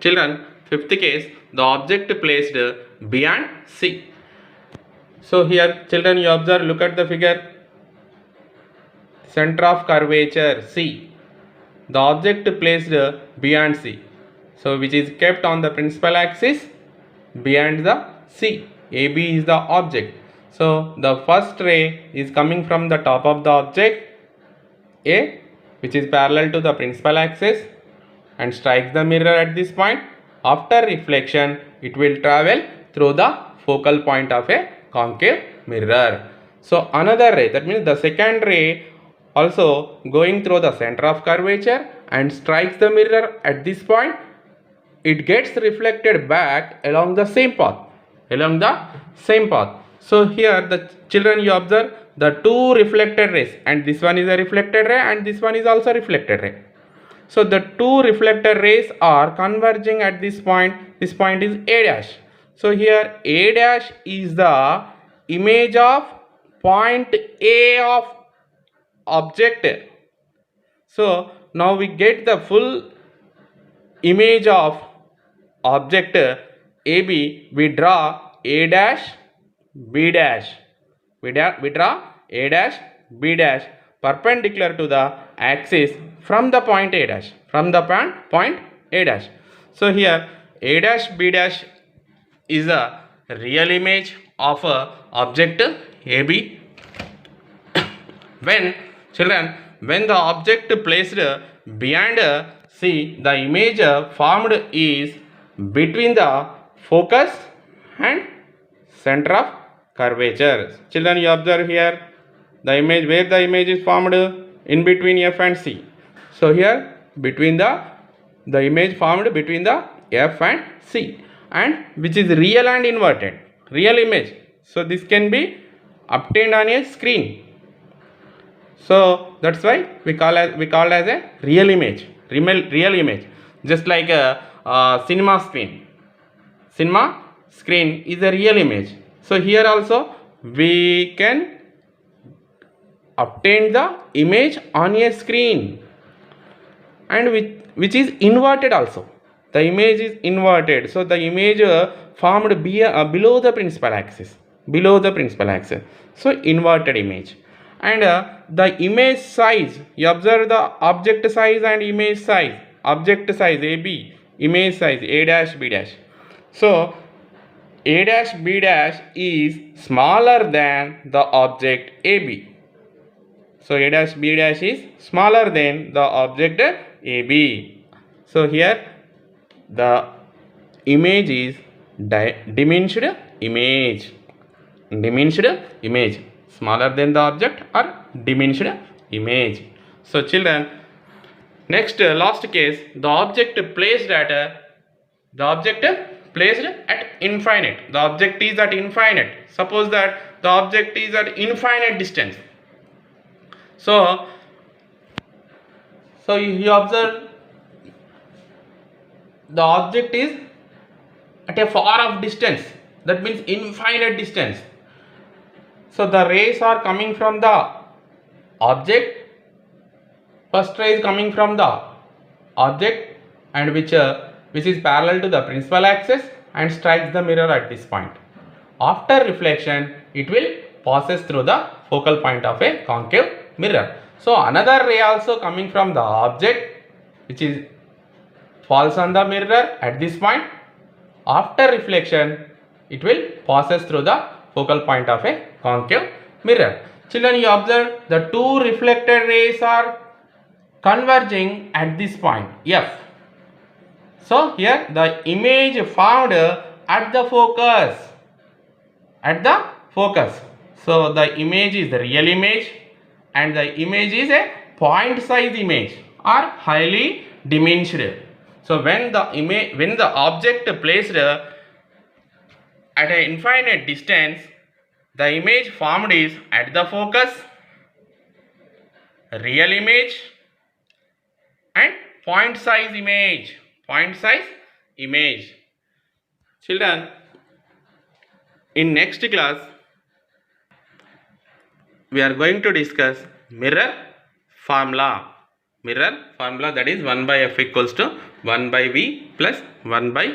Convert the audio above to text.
Children, fifth case, the object placed beyond C. So here children, you observe, look at the figure. Center of curvature C. The object placed beyond C. So which is kept on the principal axis beyond the C. AB is the object. So the first ray is coming from the top of the object A, which is parallel to the principal axis, and strikes the mirror at this point. After reflection, it will travel through the focal point of a concave mirror. So another ray, that means the second ray, also going through the center of curvature and strikes the mirror at this point. It gets reflected back along the same path. So here the children, you observe the two reflected rays, and this one is a reflected ray and this one is also reflected ray. So the two reflected rays are converging at this point. This point is A dash. So here A dash is the image of point A of object. So now we get the full image of object AB. We draw A dash, B dash. We draw A dash, B dash perpendicular to the axis from the point A dash. Point A dash. So here A dash, B dash is a real image of a object AB. When the object placed beyond C, the image formed is between the focus and center of curvature. Children, you observe here the image, where the image is formed in between F and C. So here between the image formed between the F and C, and which is real and inverted, real image. So this can be obtained on a screen. So that's why we call as a real image, just like a cinema screen. Cinema screen is a real image. So here also we can obtain the image on a screen, and which is inverted also. The image is inverted. So the image formed below the principal axis. So inverted image. And the image size, you observe the object size and image size. Object size AB, image size A dash, B dash. So A dash, B dash is smaller than the object AB. So A dash, B dash is smaller than the object AB. So here the image is diminished image. Smaller than the object or diminished image. So children, next last case, the object placed at infinite. The object is at infinite. Suppose that the object is at infinite distance. So you observe the object is at a far off distance. That means infinite distance. So the rays are coming from the object. First ray is coming from the object, and which is parallel to the principal axis and strikes the mirror at this point. After reflection, it will passes through the focal point of a concave mirror. So another ray also coming from the object, which is falls on the mirror at this point. After reflection, it will passes through the focal point of a concave mirror. Children, you observe the two reflected rays are converging at this point F. So here the image found at the focus. So the image is the real image, and the image is a point size image or highly diminished. So when the object placed at an infinite distance, the image formed is at the focus, real image, and point size image. Children, in next class we are going to discuss mirror formula, that is 1 by f equals to 1 by v plus 1 by